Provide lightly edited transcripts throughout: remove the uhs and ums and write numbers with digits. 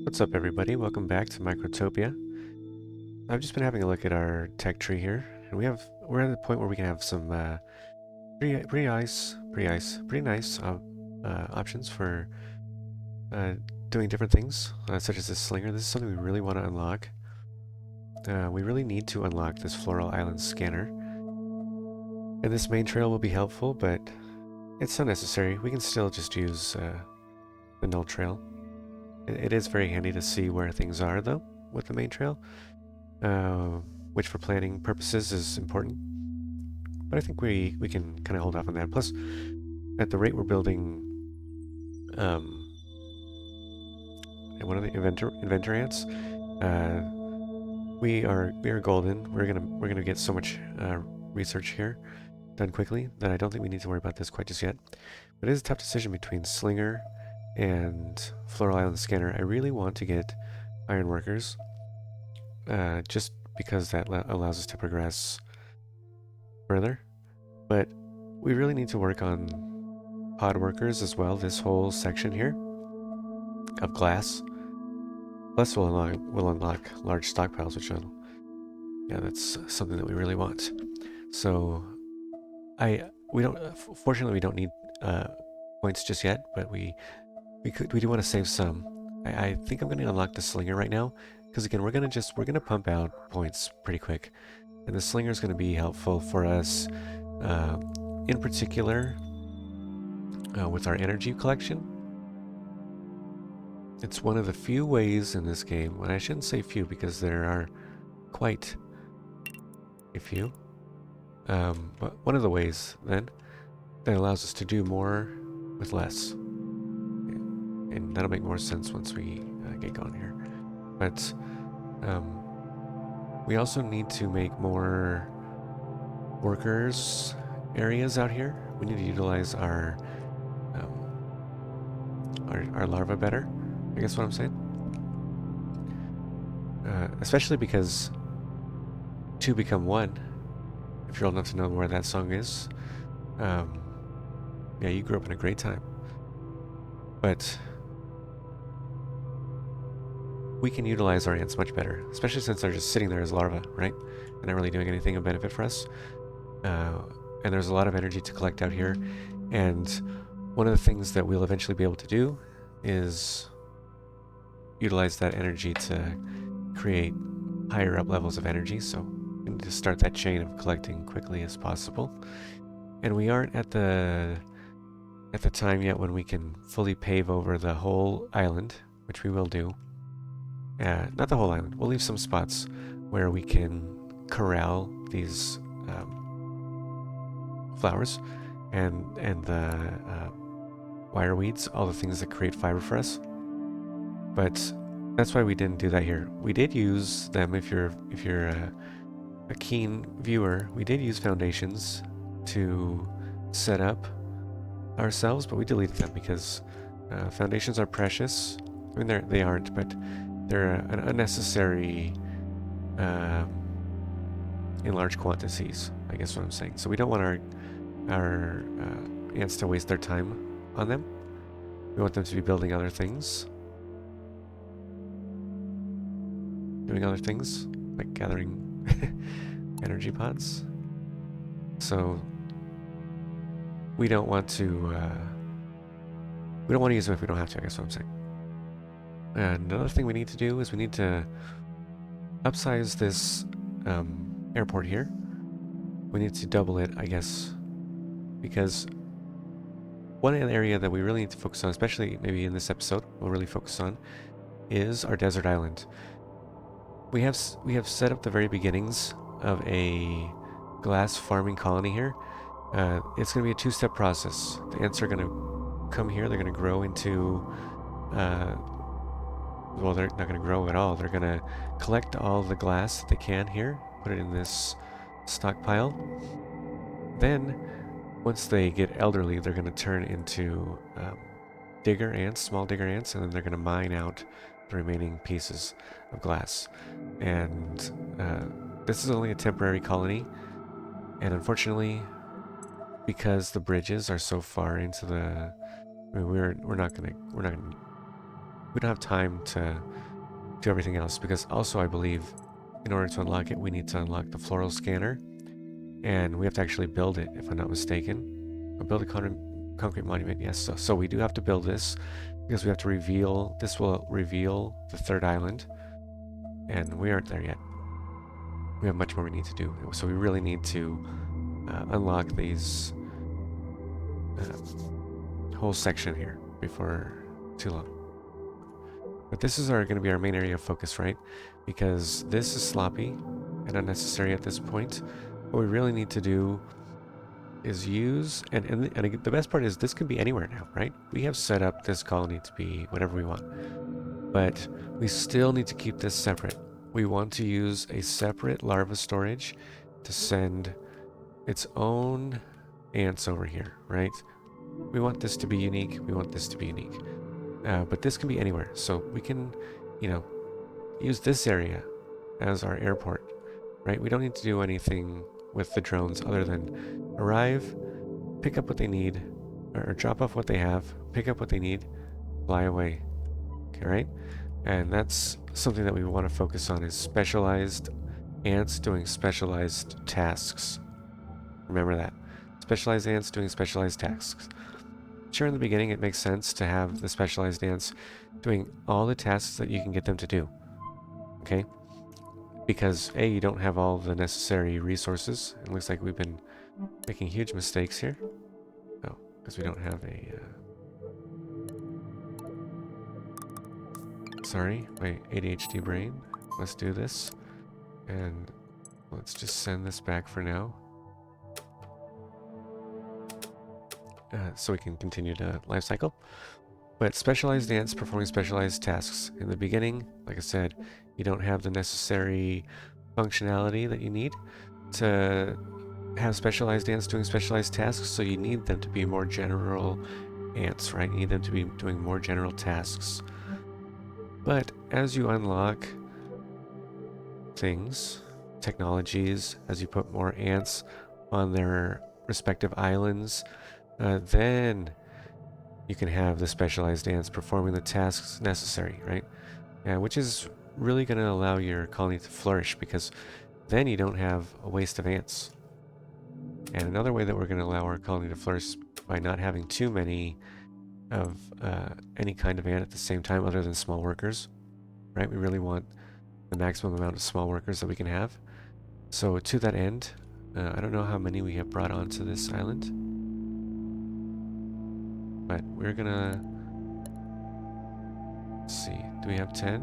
What's up, everybody? Welcome back to Microtopia. I've just been having a look at our tech tree here, and we're at the point where we can have some pretty nice options for uh, doing different things, such as this slinger. This is something we really want to unlock. We really need to unlock this Floral Island scanner, and this main trail will be helpful, but it's unnecessary. We can still just use the null trail. It is very handy to see where things are, though, with the main trail. Which for planning purposes is important. But I think we can kind of hold off on that. Plus, at the rate we're building, one of the inventor ants, we are golden. We're gonna get so much research here done quickly that I don't think we need to worry about this quite just yet. But it is a tough decision between Slinger and Floral Island Scanner. I really want to get Ironworkers. Just because that allows us to progress further. But we really need to work on pod workers as well, this whole section here of glass. Plus we'll unlock large stockpiles, which that's something that we really want. So fortunately we don't need points just yet, but we do want to save some. I think I'm going to unlock the slinger right now, because again, we're gonna pump out points pretty quick, and the slinger is going to be helpful for us, in particular, with our energy collection. It's one of the few ways in this game, and I shouldn't say few because there are quite a few, but one of the ways then that allows us to do more with less, and that'll make more sense once we get going here. But we also need to make more workers areas out here. We need to utilize our larva better, I guess what I'm saying. Especially because two become one, if you're old enough to know where that song is. Yeah, you grew up in a great time. But we can utilize our ants much better, especially since they're just sitting there as larvae, right? They're not really doing anything of benefit for us. And there's a lot of energy to collect out here. And one of the things that we'll eventually be able to do is utilize that energy to create higher up levels of energy. So we need to start that chain of collecting quickly as possible. And we aren't at the time yet when we can fully pave over the whole island, which we will do. Not the whole island. We'll leave some spots where we can corral these flowers and the wire weeds, all the things that create fiber for us. But that's why we didn't do that here. We did use them. If you're a keen viewer, we did use foundations to set up ourselves, but we deleted them because foundations are precious. I mean, they aren't, but they're an unnecessary in large quantities, I guess what I'm saying. So we don't want our ants to waste their time on them. We want them to be building other things, doing other things, like gathering energy pods. So we don't want to use them if we don't have to, I guess what I'm saying. And another thing we need to do is we need to upsize this airport here. We need to double it, I guess, because one area that we really need to focus on, especially maybe in this episode, we'll really focus on, is our desert island. We have set up the very beginnings of a glass farming colony here. It's going to be a two-step process. The ants are going to come here. They're going to grow into well, they're not going to grow at all. They're going to collect all the glass that they can here, put it in this stockpile. Then, once they get elderly, they're going to turn into digger ants, small digger ants, and then they're going to mine out the remaining pieces of glass. And this is only a temporary colony, and unfortunately, because the bridges are so far into the, I mean, we're not gonna we don't have time to do everything else, because also I believe in order to unlock it, we need to unlock the floral scanner, and we have to actually build it, if I'm not mistaken. Or build a concrete monument, yes. So we do have to build this, because we have to reveal, this will reveal the third island, and we aren't there yet. We have much more we need to do, so we really need to unlock these whole section here before too long. But this is going to be our main area of focus, right? Because this is sloppy and unnecessary at this point. What we really need to do is use, and the best part is this can be anywhere now, right? We have set up this colony to be whatever we want, but we still need to keep this separate. We want to use a separate larva storage to send its own ants over here, right? We want this to be unique. We want this to be unique. But this can be anywhere. So we can, you know, use this area as our airport, right? We don't need to do anything with the drones other than arrive, pick up what they need, or drop off what they have, pick up what they need, fly away. Okay, right? And that's something that we want to focus on, is specialized ants doing specialized tasks. Remember that. Specialized ants doing specialized tasks. Sure, in the beginning it makes sense to have the specialized ants doing all the tasks that you can get them to do. Okay? Because A, you don't have all the necessary resources. It looks like we've been making huge mistakes here. Oh, because we don't have a... Sorry, my ADHD brain. Let's do this. And let's just send this back for now. So we can continue to life cycle. But specialized ants performing specialized tasks. In the beginning, like I said, you don't have the necessary functionality that you need to have specialized ants doing specialized tasks, so you need them to be more general ants, right? You need them to be doing more general tasks. But as you unlock things, technologies, as you put more ants on their respective islands, then you can have the specialized ants performing the tasks necessary, right? Which is really going to allow your colony to flourish, because then you don't have a waste of ants. And another way that we're going to allow our colony to flourish by not having too many of any kind of ant at the same time other than small workers, right? We really want the maximum amount of small workers that we can have. So to that end, I don't know how many we have brought onto this island, but we're gonna, let's see, do we have 10?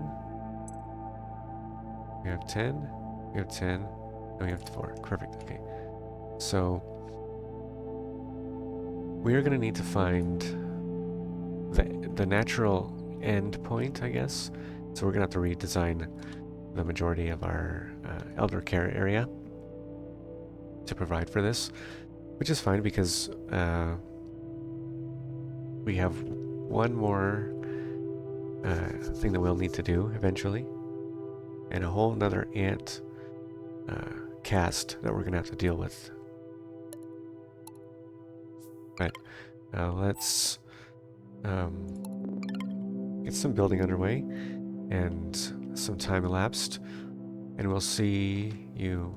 We have 10, we have 10, and we have 4. Perfect, okay. So we are gonna need to find the natural end point, I guess. So we're gonna have to redesign the majority of our elder care area to provide for this, which is fine, because we have one more thing that we'll need to do eventually, and a whole another ant cast that we're gonna have to deal with. But let's get some building underway and some time elapsed, and we'll see you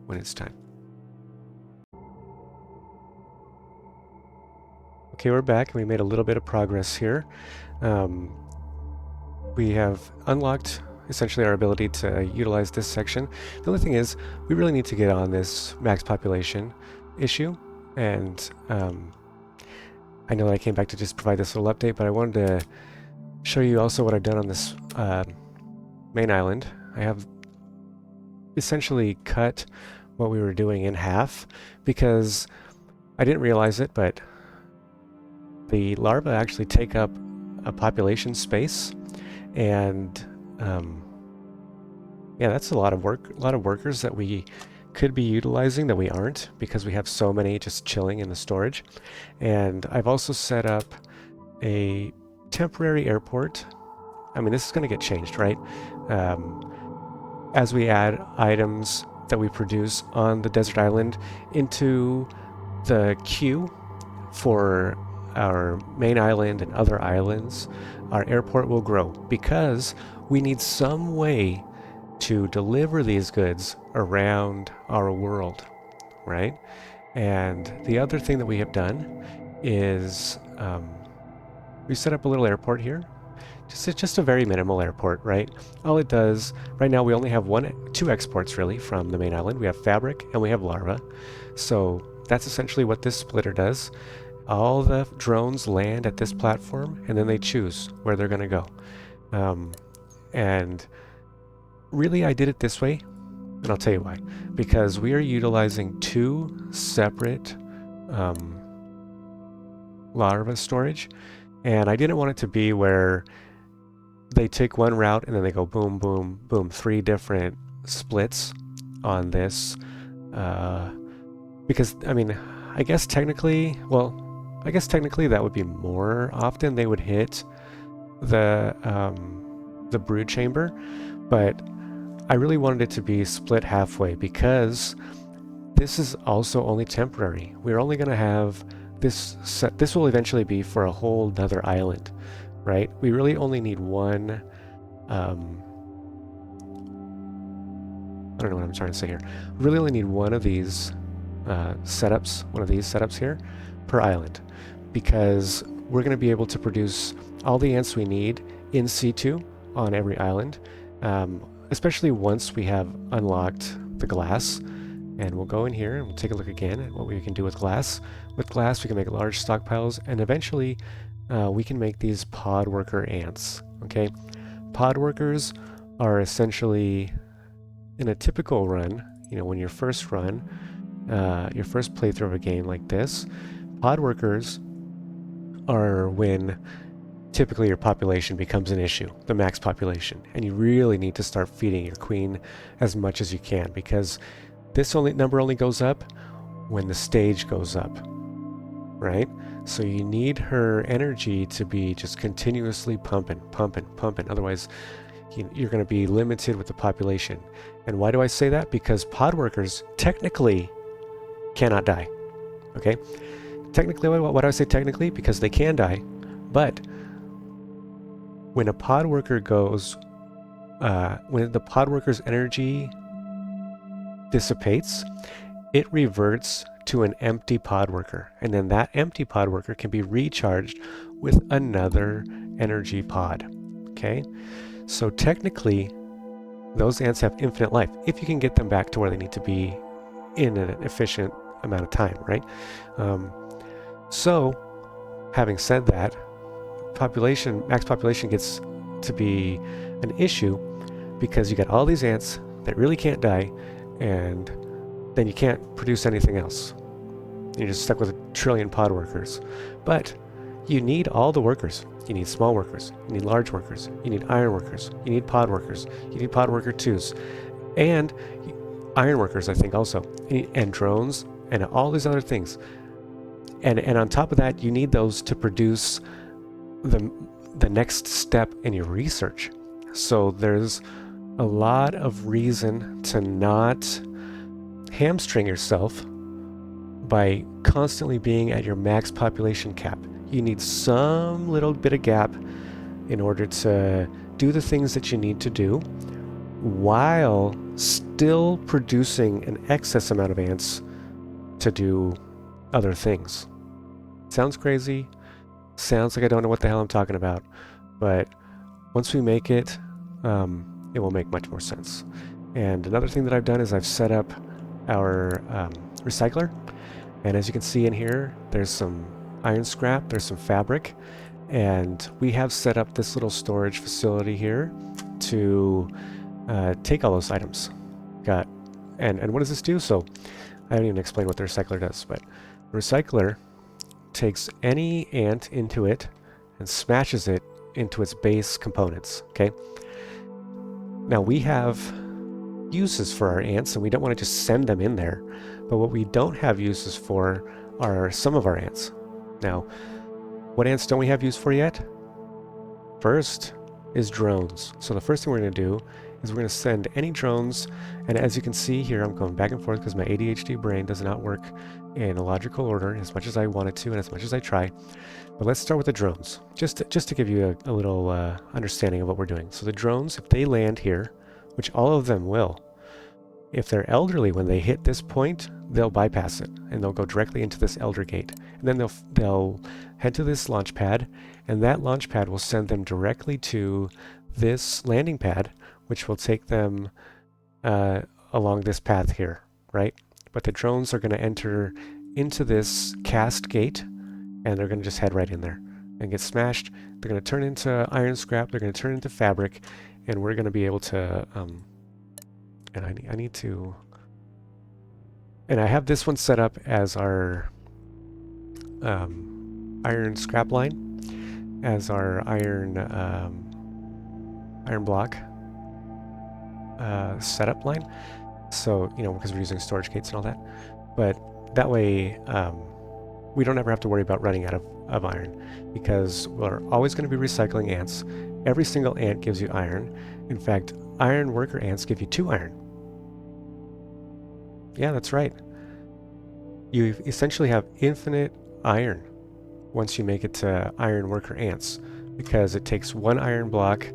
when it's time. Okay, we're back, and we made a little bit of progress here. We have unlocked essentially our ability to utilize this section. The only thing is, we really need to get on this max population issue, and I know that I came back to just provide this little update, but I wanted to show you also what I've done on this main island. I have essentially cut what we were doing in half, because I didn't realize it, but the larvae actually take up a population space, and yeah, that's a lot of work, a lot of workers that we could be utilizing that we aren't, because we have so many just chilling in the storage. And I've also set up a temporary airport. I mean, this is going to get changed, right? As we add items that we produce on the desert island into the queue for our main island and other islands, our airport will grow because we need some way to deliver these goods around our world, right? And the other thing that we have done is we set up a little airport here. Just a very minimal airport, right? All it does, right now we only have two exports really from the main island. We have fabric and we have larva. So that's essentially what this splitter does. All the drones land at this platform and then they choose where they're going to go. And really I did it this way, and I'll tell you why. Because we are utilizing two separate larva storage, and I didn't want it to be where they take one route and then they go boom, boom, boom, 3 different splits on this. Because, I mean, I guess technically that would be more often they would hit the brood chamber, but I really wanted it to be split halfway because this is also only temporary. We're only going to have this set. This will eventually be for a whole nother island, right? We really only need one. I don't know what I'm trying to say here. We really only need one of these setups here per island, because we're going to be able to produce all the ants we need in situ on every island, especially once we have unlocked the glass. And we'll go in here and we'll take a look again at what we can do with glass. With glass, we can make large stockpiles, and eventually we can make these pod worker ants. Okay, pod workers are essentially, in a typical run, you know, when your first run, your first playthrough of a game like this, pod workers are when typically your population becomes an issue, the max population, and you really need to start feeding your queen as much as you can, because this number only goes up when the stage goes up, right? So you need her energy to be just continuously pumping. Otherwise, you're going to be limited with the population. And why do I say that? Because pod workers technically cannot die. Okay? Technically, why do I say technically? Because they can die, but when a pod worker goes, when the pod worker's energy dissipates, it reverts to an empty pod worker, and then that empty pod worker can be recharged with another energy pod. Okay, so technically those ants have infinite life if you can get them back to where they need to be in an efficient amount of time, right? So having said that, max population gets to be an issue because you got all these ants that really can't die, and then you can't produce anything else. You're just stuck with a trillion pod workers. But you need all the workers. You need small workers, you need large workers, you need iron workers, you need pod workers, you need pod worker 2s, and iron workers, I think, also, and drones, and all these other things. And on top of that, you need those to produce the next step in your research. So there's a lot of reason to not hamstring yourself by constantly being at your max population cap. You need some little bit of gap in order to do the things that you need to do while still producing an excess amount of ants to do other things. Sounds crazy. Sounds like I don't know what the hell I'm talking about. But once we make it, it will make much more sense. And another thing that I've done is I've set up our recycler. And as you can see in here, there's some iron scrap, there's some fabric, and we have set up this little storage facility here to take all those items. And what does this do? So I haven't even explained what the recycler does, but the recycler takes any ant into it and smashes it into its base components. Okay. Now we have uses for our ants, and we don't want to just send them in there. But what we don't have uses for are some of our ants. Now, what ants don't we have use for yet? First, is drones. So the first thing we're going to do is we're going to send any drones, and as you can see here, I'm going back and forth because my ADHD brain does not work in a logical order as much as I want it to and as much as I try. But let's start with the drones, just to give you a little understanding of what we're doing. So the drones, if they land here, which all of them will, if they're elderly, when they hit this point, they'll bypass it and they'll go directly into this elder gate. And then they'll head to this launch pad, and that launch pad will send them directly to this landing pad, which will take them along this path here, right? But the drones are going to enter into this cast gate, and they're going to just head right in there and get smashed. They're going to turn into iron scrap, they're going to turn into fabric, and we're going to be able to... and I need to... And I have this one set up as our iron scrap line, as our iron block setup line. So, you know, because we're using storage gates and all that. But that way, we don't ever have to worry about running out of iron, because we're always going to be recycling ants. Every single ant gives you iron. In fact, iron worker ants give you 2 iron. Yeah, that's right. You essentially have infinite iron once you make it to iron worker ants, because it takes 1 iron block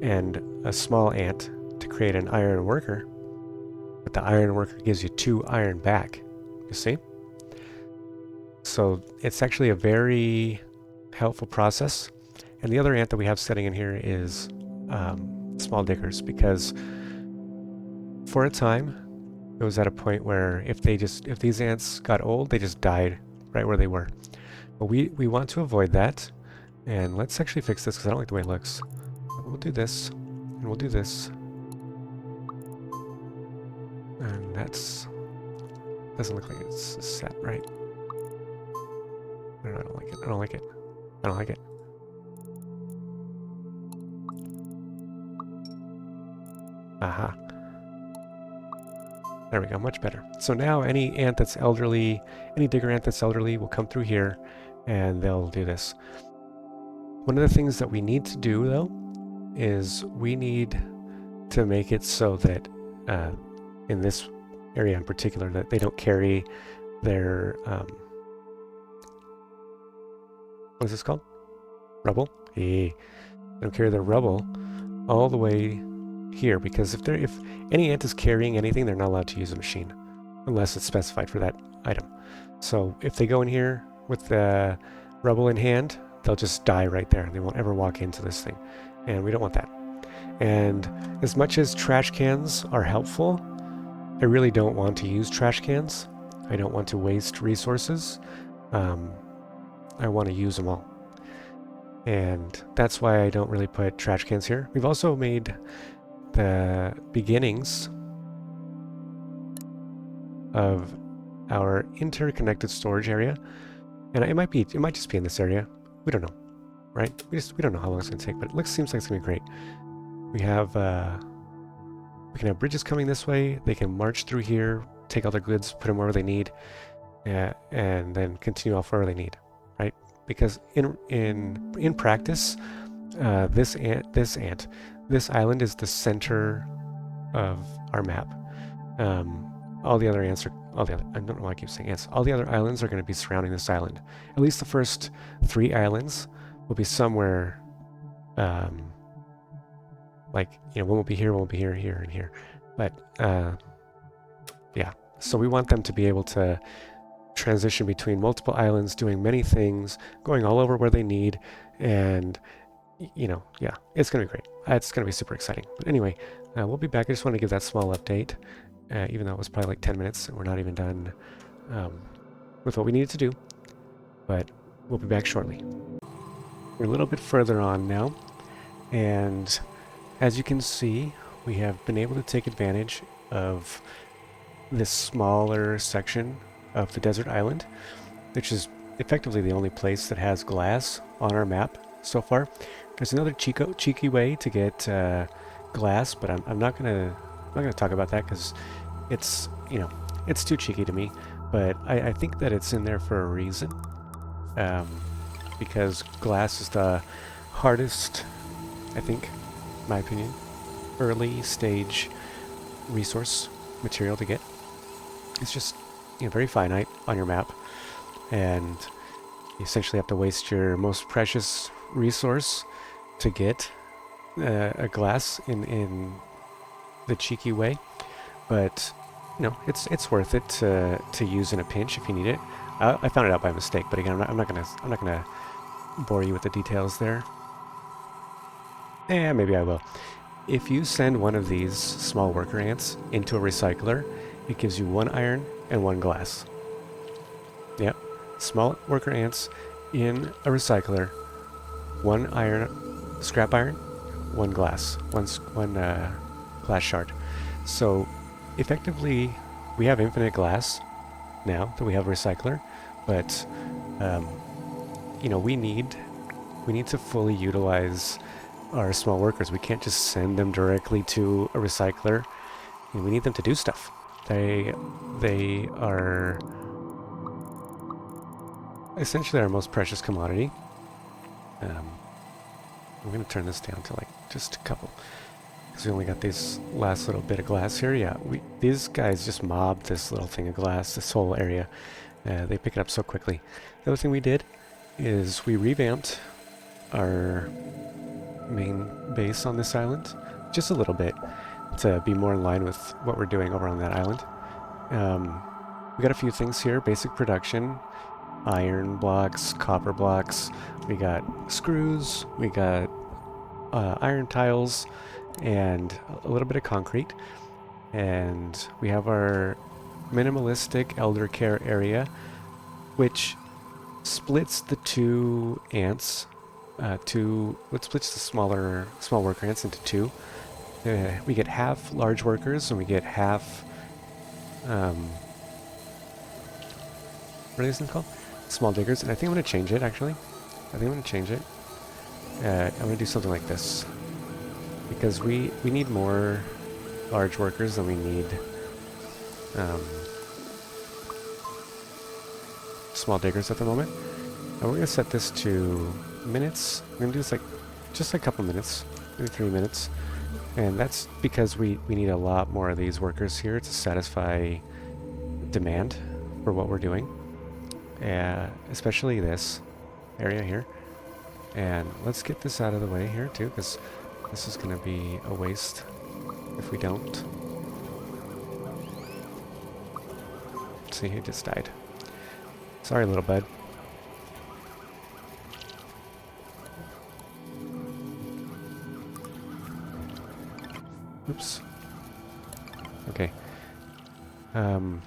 and a small ant to create an iron worker, but the iron worker gives you 2 iron back. You see? So it's actually a very helpful process. And the other ant that we have setting in here is small diggers, because for a time it was at a point where if these ants got old, they just died right where they were. But we want to avoid that, and let's actually fix this because I don't like the way it looks. We'll do this, and we'll do this, and that's doesn't look like it's set right. I don't like it. I don't like it. I don't like it. Aha. There we go, much better. So now any ant that's elderly, any digger ant that's elderly will come through here and they'll do this. One of the things that we need to do, though, is we need to make it so that in this area in particular, that they don't carry their, what is this called? Rubble? They don't carry their rubble all the way here, because if any ant is carrying anything, they're not allowed to use a machine unless it's specified for that item. So if they go in here with the rubble in hand, they'll just die right there. They won't ever walk into this thing, and we don't want that. And as much as trash cans are helpful, I really don't want to use trash cans. I don't want to waste resources. I want to use them all. And that's why I don't really put trash cans here. We've also made the beginnings of our interconnected storage area, and it might just be in this area. We don't know, right? We don't know how long it's going to take, but it seems like it's going to be great. We have we can have bridges coming this way. They can march through here, take all their goods, put them wherever they need, and then continue off wherever they need, right? Because in practice, this island is the center of our map. All the other ants I don't know why I keep saying ants. All the other islands are going to be surrounding this island. At least the first 3 islands will be somewhere, like, you know, one will be here, one will be here, here, and here. But, yeah. So we want them to be able to transition between multiple islands, doing many things, going all over where they need, and, you know, yeah, it's going to be great. It's going to be super exciting. But anyway, we'll be back. I just want to give that small update, even though it was probably like 10 minutes, and we're not even done with what we needed to do. But we'll be back shortly. We're a little bit further on now, and as you can see, we have been able to take advantage of this smaller section of the desert island, which is effectively the only place that has glass on our map so far. There's another cheeky way to get glass, but I'm not gonna talk about that because it's, you know, it's too cheeky to me. But I think that it's in there for a reason, because glass is the hardest I think, in my opinion, early stage resource material to get. It's just, you know, very finite on your map, and you essentially have to waste your most precious resource to get a glass in the cheeky way. But you know, it's worth it to use in a pinch if you need it. I found it out by mistake, but again, I'm not gonna bore you with the details there. Yeah, maybe I will. If you send one of these small worker ants into a recycler, it gives you 1 iron and 1 glass. Yep, small worker ants in a recycler, 1 iron, scrap iron, 1 glass, one glass shard. So effectively, we have infinite glass now that we have a recycler, but um, you know, we need to fully utilize our small workers. We can't just send them directly to a recycler. And we need them to do stuff. They are essentially our most precious commodity. I'm going to turn this down to like just a couple, because we only got this last little bit of glass here. Yeah, these guys just mobbed this little thing of glass, this whole area. They pick it up so quickly. The other thing we did is we revamped our main base on this island just a little bit to be more in line with what we're doing over on that island. We got a few things here: basic production, iron blocks, copper blocks, we got screws, we got iron tiles, and a little bit of concrete. And we have our minimalistic elder care area, which splits the 2 ants, what splits the small worker ants into 2. We get half large workers, and we get half, what are these things called? Small diggers. And I think I'm going to change it, actually. I think I'm going to change it. I'm going to do something like this, because we need more large workers than we need small diggers at the moment. And we're going to set this to minutes. We're going to do this like just a couple minutes, maybe 3 minutes. And that's because we need a lot more of these workers here to satisfy demand for what we're doing. Especially this area here. And let's get this out of the way here too, because this is going to be a waste if we don't. See, he just died. Sorry, little bud. Oops. Okay. I'm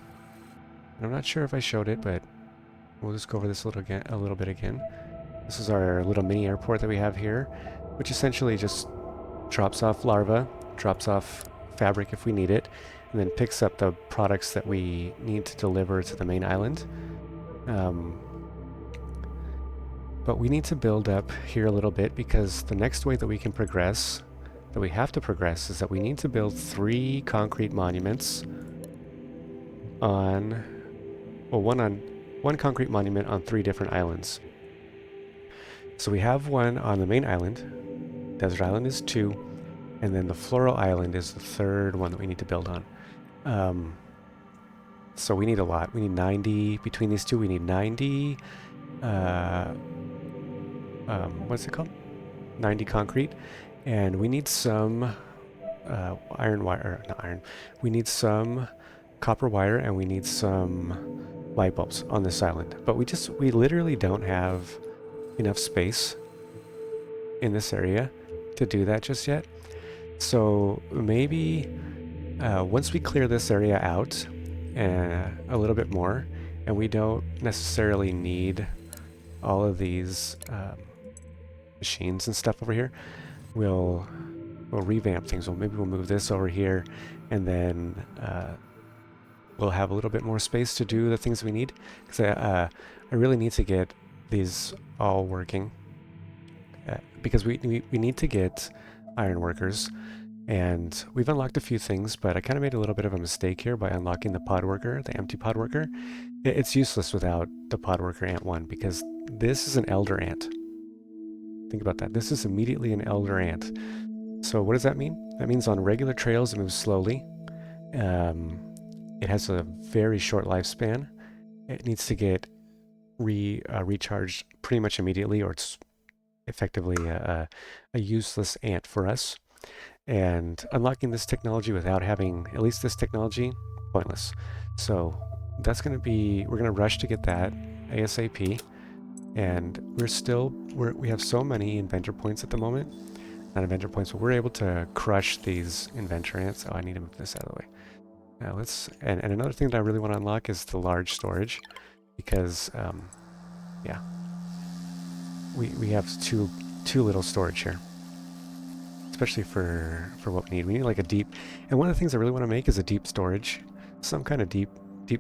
not sure if I showed it, but we'll just go over this a little bit again. This is our little mini airport that we have here, which essentially just drops off larvae, drops off fabric if we need it, and then picks up the products that we need to deliver to the main island. But we need to build up here a little bit, because the next way that we can progress, that we have to progress, is that we need to build 3 concrete monuments on, well, one concrete monument on 3 different islands. So we have one on the main island, Desert Island is 2, and then the Floral Island is the 3rd one that we need to build on. So we need a lot. We need 90, between these 2 we need 90, what's it called? 90 concrete, and we need some iron wire, or not iron, we need some copper wire, and we need some light bulbs on this island. But we literally don't have enough space in this area to do that just yet. So maybe once we clear this area out a little bit more, and we don't necessarily need all of these machines and stuff over here, we'll revamp things. Maybe we'll move this over here, and then we'll have a little bit more space to do the things we need. Because I really need to get these all working, because we need to get iron workers, and we've unlocked a few things, but I kind of made a little bit of a mistake here by unlocking the pod worker, the empty pod worker. It's useless without the pod worker ant 1, because this is an elder ant. Think about that. This is immediately an elder ant. So what does that mean? That means on regular trails it moves slowly. It has a very short lifespan. It needs to get recharged pretty much immediately, or it's effectively a useless ant for us. And unlocking this technology without having at least this technology, pointless. So that's going to be, we're going to rush to get that ASAP. And we have so many inventor points at the moment. Not inventor points, but we're able to crush these inventor ants. Oh, I need to move this out of the way. Now and another thing that I really want to unlock is the large storage, because, yeah, we have too little storage here, especially for what we need. We need like a deep, and one of the things I really want to make is a deep storage, some kind of deep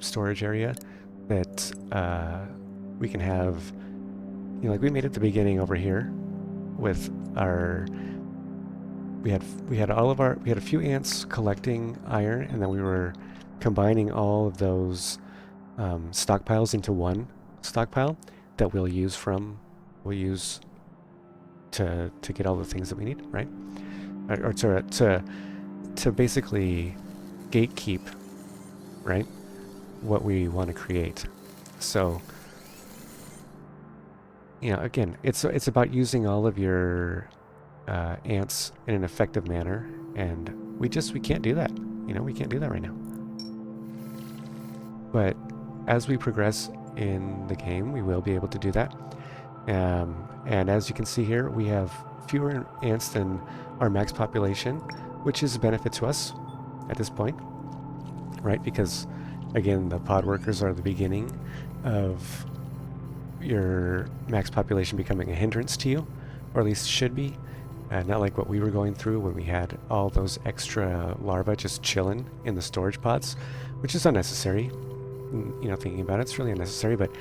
storage area that we can have. You know, like we made at the beginning over here with our. We had a few ants collecting iron, and then we were combining all of those stockpiles into one stockpile that we'll use to get all the things that we need, right? Or to basically gatekeep, right? What we want to create. So, you know, again, it's about using all of your ants in an effective manner, and we can't do that. You know, we can't do that right now. But as we progress in the game, we will be able to do that. And as you can see here, we have fewer ants than our max population, which is a benefit to us at this point, right? Because again, the pod workers are the beginning of your max population becoming a hindrance to you, or at least should be. Not like what we were going through when we had all those extra larvae just chilling in the storage pods, which is unnecessary. You know, thinking about it, it's really unnecessary, but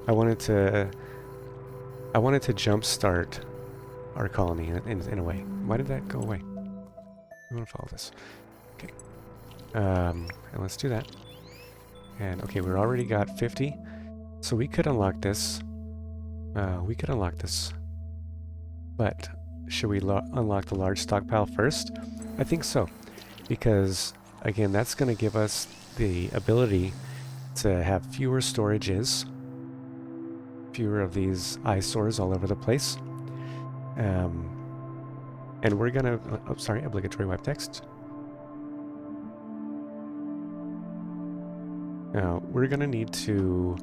I wanted to jumpstart our colony in a way. Why did that go away? I want to follow this. Okay. And let's do that. And okay, we're already got 50, so we could unlock this. But should we unlock the large stockpile first? I think so, because again, that's going to give us the ability to have fewer storages, fewer of these eyesores all over the place. And we're going to, oh, sorry, obligatory wipe text. Now, we're going to need to,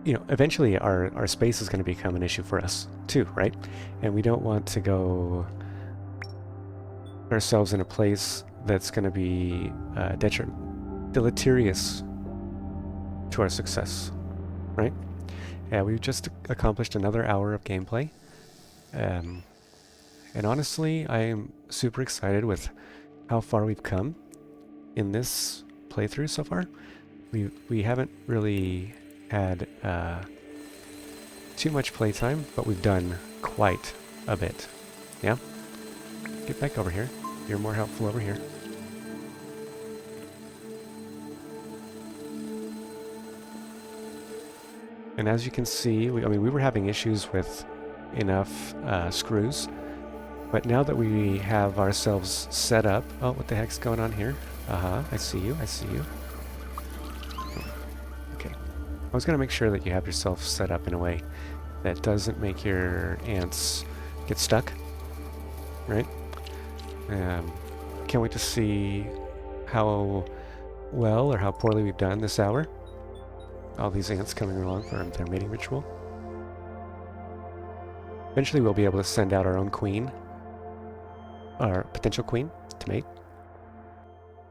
you know, eventually our space is going to become an issue for us too, right? And we don't want to go ourselves in a place that's going to be deleterious to our success, right? Yeah, we've just accomplished another hour of gameplay. And honestly, I am super excited with how far we've come in this playthrough so far. We haven't really had too much playtime, but we've done quite a bit. Yeah? Get back over here. You're more helpful over here. And as you can see, we were having issues with enough screws, but now that we have ourselves set up... Oh, what the heck's going on here? I see you, I see you. Okay. I was going to make sure that you have yourself set up in a way that doesn't make your ants get stuck, right? Can't wait to see how well or how poorly we've done this hour. All these ants coming along for their mating ritual. Eventually we'll be able to send out our own queen, our potential queen, to mate.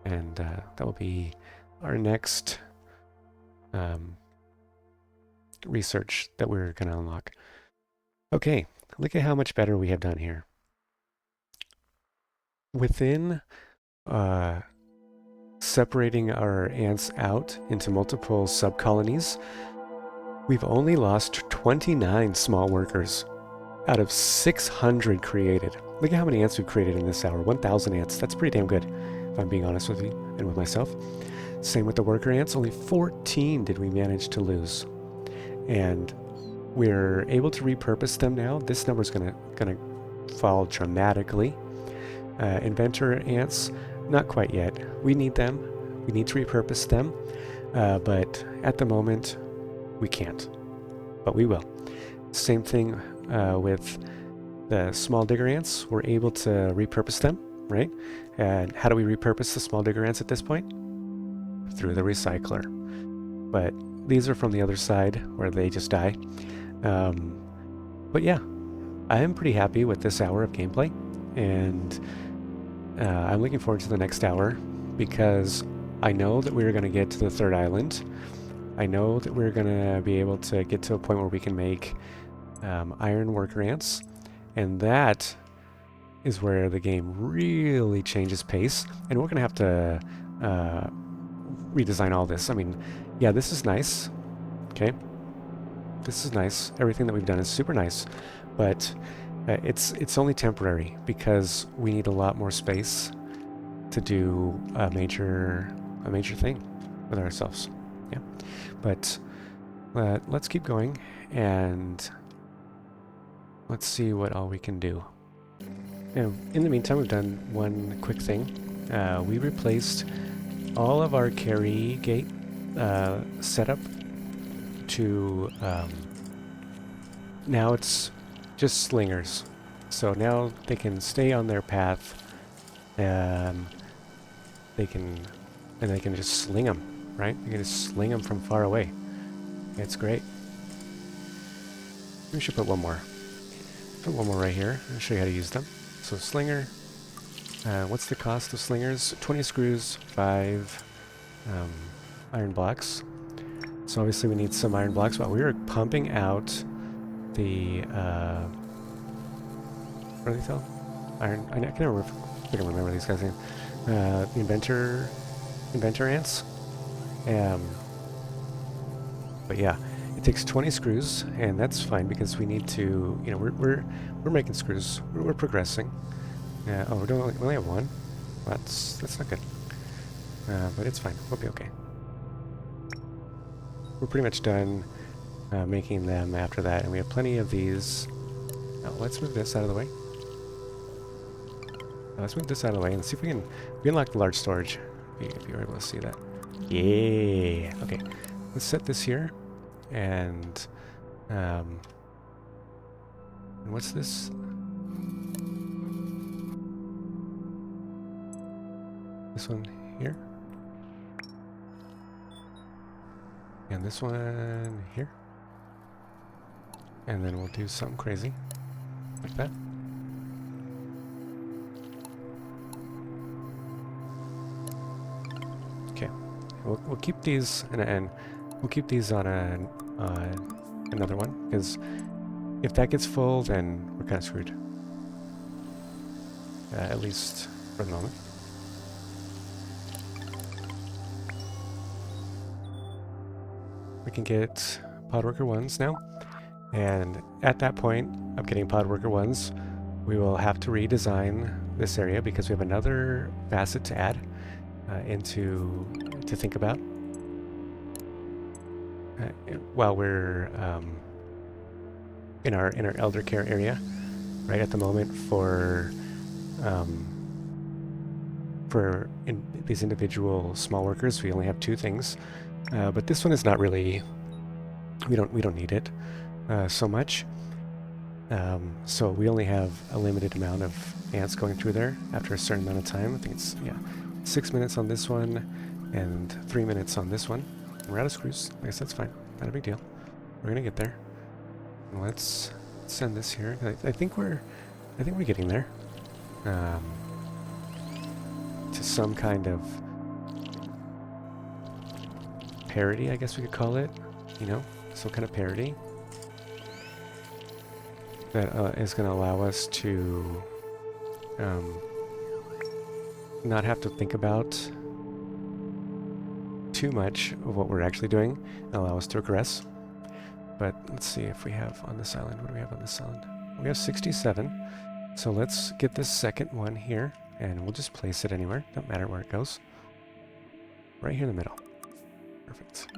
And that will be our next research that we're going to unlock. Okay, look at how much better we have done here. Within separating our ants out into multiple subcolonies, we've only lost 29 small workers out of 600 created. Look at how many ants we've created in this hour. 1,000 ants. That's pretty damn good, if I'm being honest with you and with myself. Same with the worker ants. Only 14 did we manage to lose. And we're able to repurpose them now. This number is gonna fall dramatically. Inventor ants, not quite yet. We need them. We need to repurpose them, but at the moment, we can't. But we will. Same thing with the small digger ants. We're able to repurpose them, right? And how do we repurpose the small digger ants at this point? Through the recycler. But these are from the other side where they just die. But yeah, I am pretty happy with this hour of gameplay, and I'm looking forward to the next hour because I know that we're going to get to the third island. I know that we're going to be able to get to a point where we can make iron worker ants, and that is where the game really changes pace, and we're going to have to redesign all this. I mean, yeah, this is nice, okay? This is nice. Everything that we've done is super nice, but it's only temporary because we need a lot more space to do a major thing with ourselves. Yeah, but let's keep going and let's see what all we can do. Now, in the meantime, we've done one quick thing. We replaced all of our carry gate setup to now it's just slingers. So now they can stay on their path. They can just sling them, right? You can just sling them from far away. It's great. We should put one more. Put one more right here. I'll show you how to use them. So slinger. What's the cost of slingers? 20 screws, 5 iron blocks. So obviously we need some iron blocks. While we were pumping out the what are they called? Iron. I can never. I can remember these guys' names. The inventor ants. But yeah, it takes 20 screws, and that's fine because we need to. You know, we're making screws. We're progressing. Oh, we only have one. That's not good. But it's fine. We'll be okay. We're pretty much done making them after that, and we have plenty of these. Now, let's move this out of the way. Let's move this out of the way and see if we can unlock the large storage. If you're able to see that. Yeah. Okay. Let's set this here, and what's this? This one here, and this one here, and then we'll do something crazy like that. Okay, we'll keep these, and we'll keep these on another one, because if that gets full, then we're kind of screwed. At least for the moment. We can get pod worker 1s now, and at that point of getting pod worker 1s, we will have to redesign this area because we have another facet to add to think about while we're in our elder care area. Right at the moment, for these individual small workers, we only have 2 things. But this one is not really, we don't need it so much. So we only have a limited amount of ants going through there after a certain amount of time. I think it's 6 minutes on this one and 3 minutes on this one. We're out of screws. I guess that's fine. Not a big deal. We're gonna get there. And let's send this here. I think we're getting there. To some kind of parity, I guess we could call it, you know, some kind of parity that is going to allow us to not have to think about too much of what we're actually doing and allow us to regress. But let's see if we have on this island. What do we have on this island? We have 67. So let's get this second one here, and we'll just place it anywhere. Don't matter where it goes. Right here in the middle. Perfect.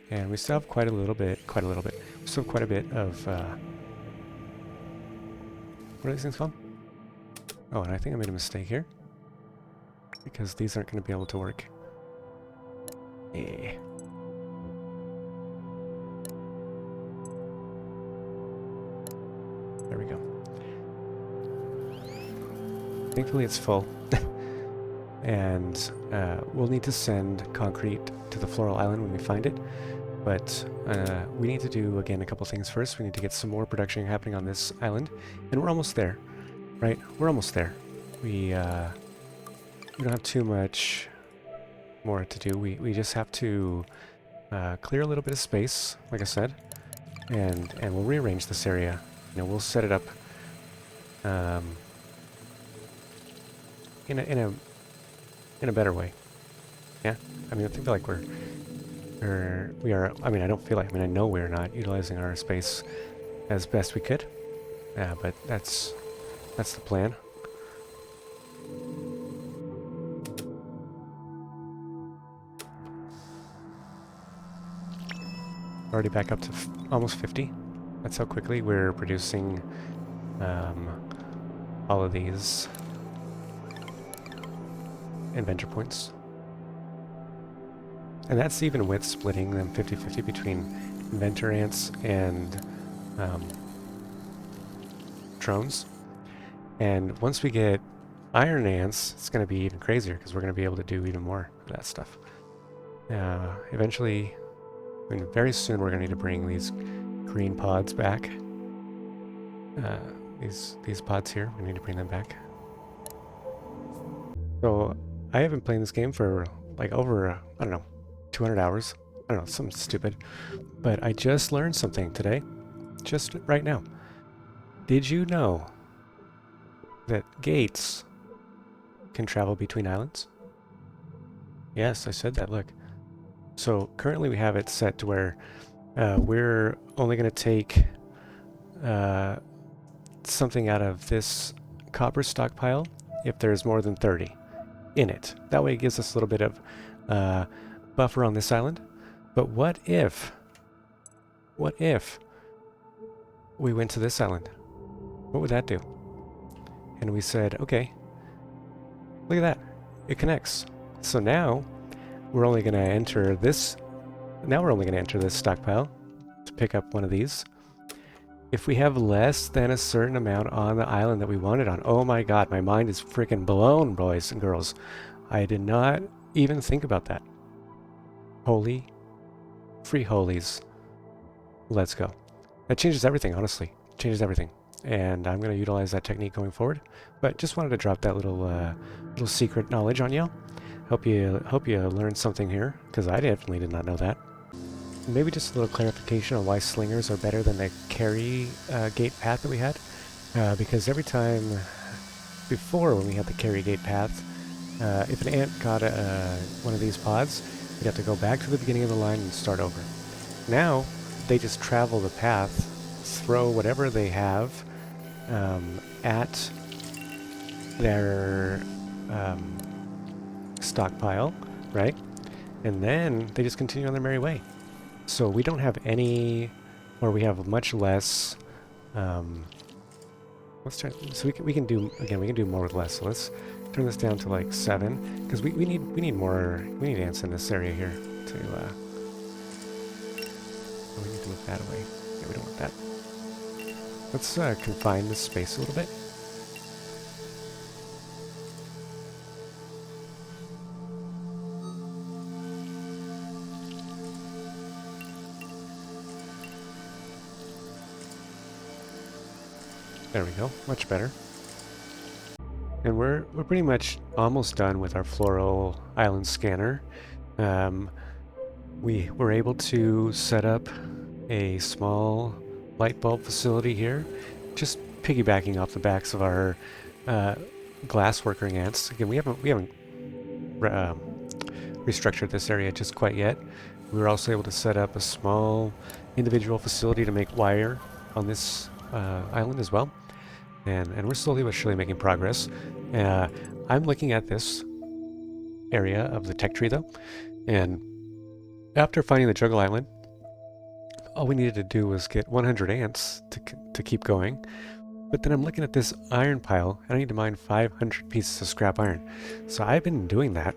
And we still have quite a little bit, we still have quite a bit of, what are these things called? Oh, and I think I made a mistake here. Because these aren't going to be able to work. Yeah. There we go. Thankfully it's full. And we'll need to send concrete to the floral island when we find it. But we need to do, again, a couple things first. We need to get some more production happening on this island. And we're almost there, right? We're almost there. We don't have too much more to do. We just have to clear a little bit of space, like I said, and we'll rearrange this area. You know, we'll set it up in a better way. Yeah, I mean, I feel like we are. I mean, I don't feel like. I mean, I know we're not utilizing our space as best we could. Yeah, but that's the plan. Already back up to almost 50. That's how quickly we're producing all of these inventor points. And that's even with splitting them 50-50 between inventor ants and drones. And once we get iron ants, it's going to be even crazier because we're going to be able to do even more of that stuff. Eventually, I mean, very soon we're going to need to bring these green pods back. These pods here, we need to bring them back. So I have been playing this game for like over, I don't know, 200 hours. I don't know, something stupid. But I just learned something today, just right now. Did you know that gates can travel between islands? Yes, I said that, look. So currently we have it set to where we're only going to take something out of this copper stockpile if there's more than 30 in it. That way it gives us a little bit of buffer on this island. But what if we went to this island? What would that do? And we said, okay, look at that. It connects. So now we're only going to enter this. Now we're only going to enter this stockpile to pick up one of these. If we have less than a certain amount on the island that we wanted on, oh my god, my mind is freaking blown, boys and girls. I did not even think about that. Holy, free holies. Let's go. That changes everything, honestly. Changes everything. And I'm going to utilize that technique going forward. But just wanted to drop that little secret knowledge on you. Hope you learned something here, because I definitely did not know that. Maybe just a little clarification on why slingers are better than the carry gate path that we had. Because every time before, when we had the carry gate path, if an ant got one of these pods, we'd have to go back to the beginning of the line and start over. Now, they just travel the path, throw whatever they have at their stockpile, right? And then they just continue on their merry way. So we don't have any, or we have much less. Let's try. So we can do again. We can do more with less. So let's turn this down to like 7, because we need ants in this area here to. We need to move that away. Yeah, we don't want that. Let's confine this space a little bit. There we go, much better. And we're pretty much almost done with our floral island scanner. We were able to set up a small light bulb facility here, just piggybacking off the backs of our glass worker ants. Again, we haven't restructured this area just quite yet. We were also able to set up a small individual facility to make wire on this island as well. And we're slowly but surely making progress. I'm looking at this area of the tech tree though, and after finding the Juggle Island, all we needed to do was get 100 ants to keep going. But then I'm looking at this iron pile, and I need to mine 500 pieces of scrap iron. So I've been doing that,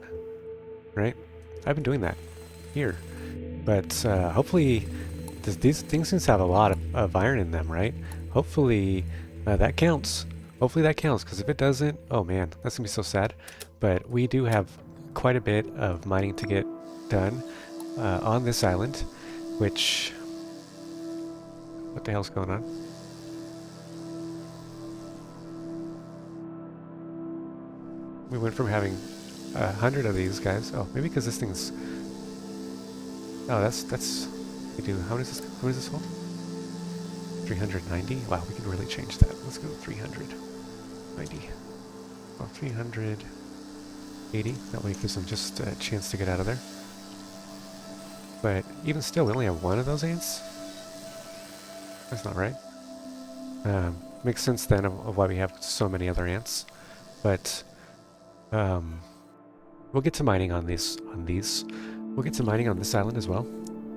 right? I've been doing that here. But hopefully, these things seem to have a lot of iron in them, right? Hopefully that counts. Hopefully that counts, because if it doesn't, oh man, that's going to be so sad. But we do have quite a bit of mining to get done on this island, which... What the hell's going on? We went from having 100 of these guys. Oh, maybe because this thing's... Oh, that's... We do... How is this hold? 390? Wow, we can really change that. Let's go 390. Well, 380. That way it gives them just a chance to get out of there. But even still, we only have one of those ants? That's not right. Makes sense then of why we have so many other ants. But we'll get to mining on these. We'll get to mining on this island as well.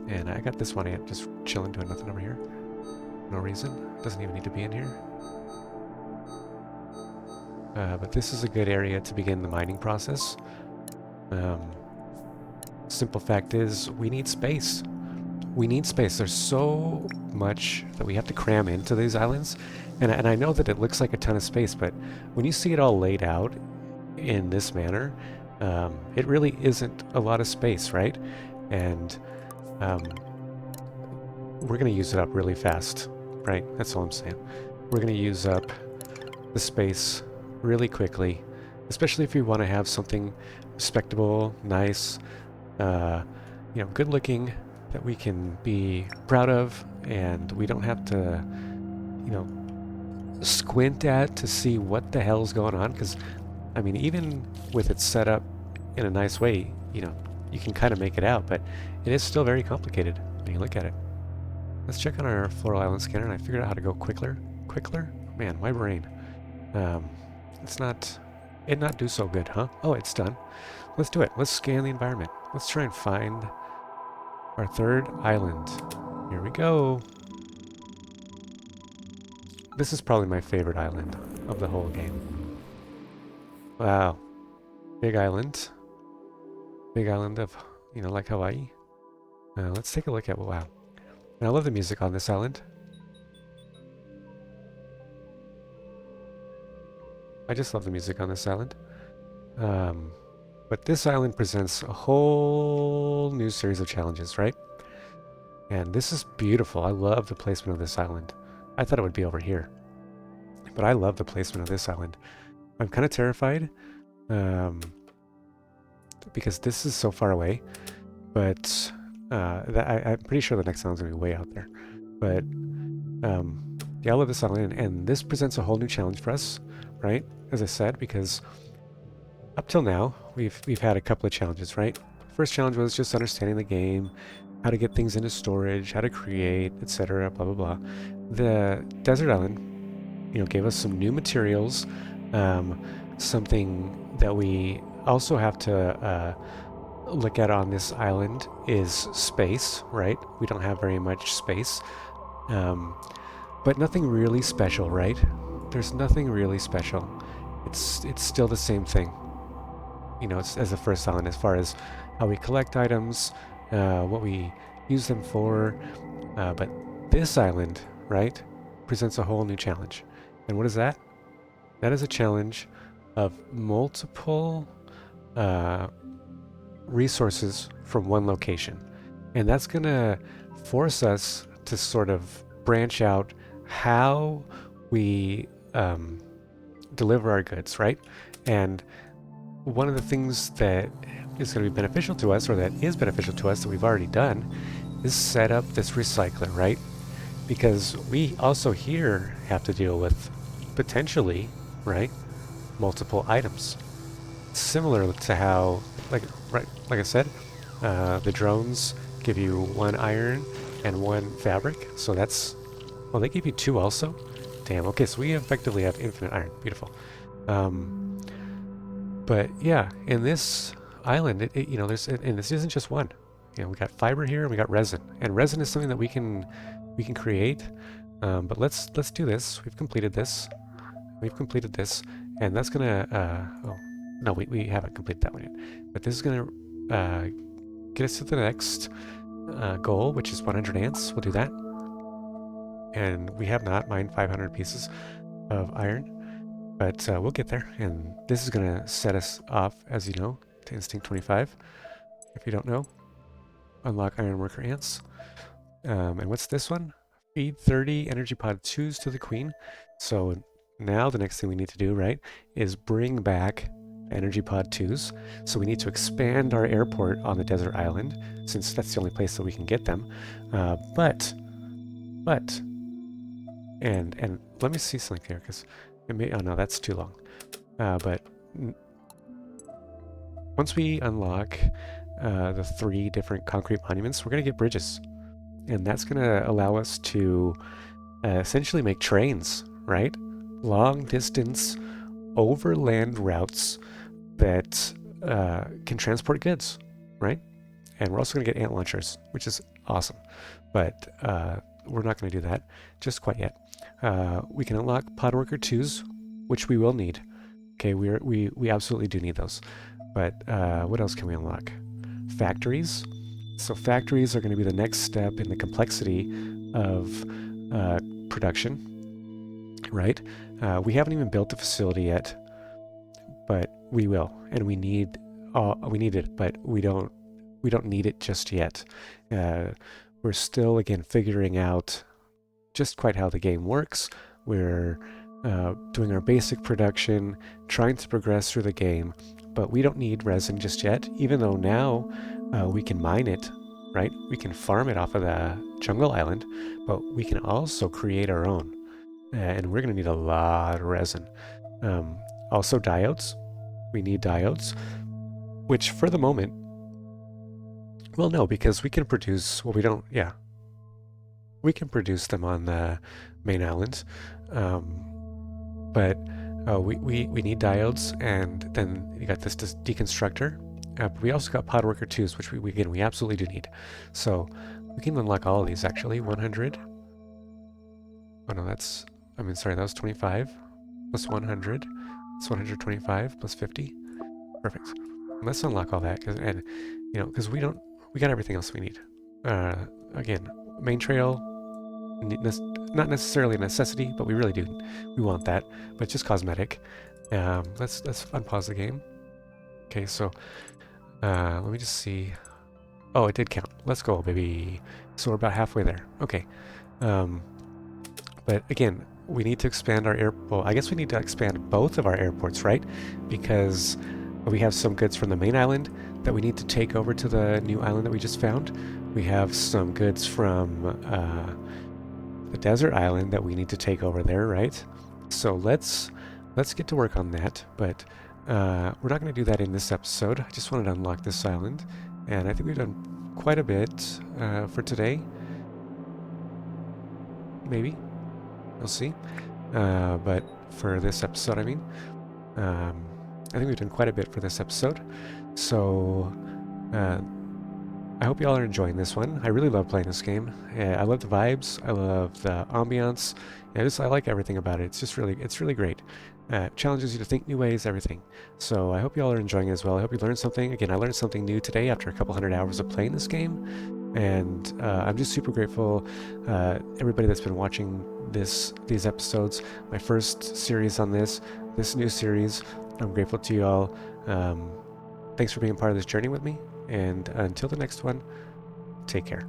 And I got this one ant just chilling, doing nothing over here. No reason. Doesn't even need to be in here. But this is a good area to begin the mining process. Simple fact is, we need space. We need space. There's so much that we have to cram into these islands. And I know that it looks like a ton of space, but when you see it all laid out in this manner, it really isn't a lot of space, right? And we're going to use it up really fast, right? That's all I'm saying. We're going to use up the space really quickly, especially if you want to have something respectable, nice, good looking, that we can be proud of, and we don't have to, squint at to see what the hell's going on. Because, I mean, even with it set up in a nice way, you can kind of make it out, but it is still very complicated when you look at it. Let's check on our floral island scanner, and I figured out how to go quicker. Man, my brain. It not do so good, huh? Oh, it's done. Let's do it. Let's scan the environment. Let's try and find our third island. Here we go. This is probably my favorite island of the whole game. Wow. Big island. Big island of, like Hawaii. Let's take a look at, wow. And I love the music on this island. I just love the music on this island. But this island presents a whole new series of challenges, right? And this is beautiful. I love the placement of this island. I thought it would be over here, but I love the placement of this island. I'm kind of terrified because this is so far away, but I'm pretty sure the next island's going to be way out there. But yeah, I love this island, and this presents a whole new challenge for us, right? As I said, because up till now, we've had a couple of challenges, right? First challenge was just understanding the game, how to get things into storage, how to create, etc., blah, blah, blah. The desert island, gave us some new materials, something that we also have to look at on this island is space, right? We don't have very much space, but nothing really special, right? There's nothing really special. It's still the same thing. It's as the first island, as far as how we collect items, what we use them for. But this island, right, presents a whole new challenge. And what is that? That is a challenge of multiple resources from one location. And that's going to force us to sort of branch out how we deliver our goods, right? And one of the things that is going to be beneficial to us, or that is beneficial to us that we've already done, is set up this recycler, right? Because we also here have to deal with potentially, right, multiple items. Similar to how, like I said, the drones give you 1 iron and 1 fabric. So that's, well, they give you 2 also. Damn. Okay, so we effectively have infinite iron. Beautiful. But yeah, in this island, there's, and this isn't just one. You know, we got fiber here and we got resin. And resin is something that we can create. But let's do this. We've completed this. We've completed this. And that's gonna oh no, we haven't completed that one yet. But this is gonna get us to the next goal, which is 100 ants. We'll do that. And we have not mined 500 pieces of iron, but we'll get there. And this is going to set us off, as you know, to Instinct 25. If you don't know, unlock Iron Worker Ants. And what's this one? Feed 30 Energy Pod 2s to the Queen. So now the next thing we need to do, right, is bring back Energy Pod 2s. So we need to expand our airport on the desert island, since that's the only place that we can get them. And let me see something here, because it may, oh no, that's too long. But once we unlock the 3 different concrete monuments, we're going to get bridges. And that's going to allow us to essentially make trains, right? Long distance overland routes that can transport goods, right? And we're also going to get ant launchers, which is awesome. But we're not going to do that just quite yet. We can unlock Pod Worker 2s, which we will need. Okay, we absolutely do need those. But what else can we unlock? Factories. So factories are going to be the next step in the complexity of production, right? We haven't even built the facility yet, but we will, and we need it, but we don't need it just yet. We're still, again, figuring out just quite how the game works. We're doing our basic production, trying to progress through the game, but we don't need resin just yet, even though now we can mine it, right? We can farm it off of the jungle island, but we can also create our own. And we're going to need a lot of resin. Also diodes. We need diodes, which for the moment, well, no, because we can produce, well, we don't, yeah. We can produce them on the main island. But we need diodes, and then you got this deconstructor. But we also got Pod Worker 2s, which we absolutely do need. So we can unlock all of these, actually. 100. Oh, no, that's, I mean, sorry, that was 25 plus 100. It's 125 plus 50. Perfect. And let's unlock all that, and you know, because we got everything else we need. Again, main trail, not necessarily a necessity, but we really do. We want that, but just cosmetic. Let's unpause the game. Okay, so let me just see. Oh, it did count. Let's go, baby. So we're about halfway there. Okay. But again, we need to expand our well, I guess we need to expand both of our airports, right? Because we have some goods from the main island that we need to take over to the new island that we just found. We have some goods from the desert island that we need to take over there, right? So let's get to work on that, but we're not going to do that in this episode. I just wanted to unlock this island, and I think we've done quite a bit for today. Maybe. We'll see. But for this episode, I mean, I think we've done quite a bit for this episode. So I hope y'all are enjoying this one. I really love playing this game. I love the vibes. I love the ambiance. I like everything about it. It's really great. Challenges you to think new ways, everything. So I hope y'all are enjoying it as well. I hope you learned something. Again, I learned something new today after a couple hundred hours of playing this game. And I'm just super grateful, everybody that's been watching these episodes, my first series on this new series. I'm grateful to you all. Thanks for being part of this journey with me, and until the next one, take care.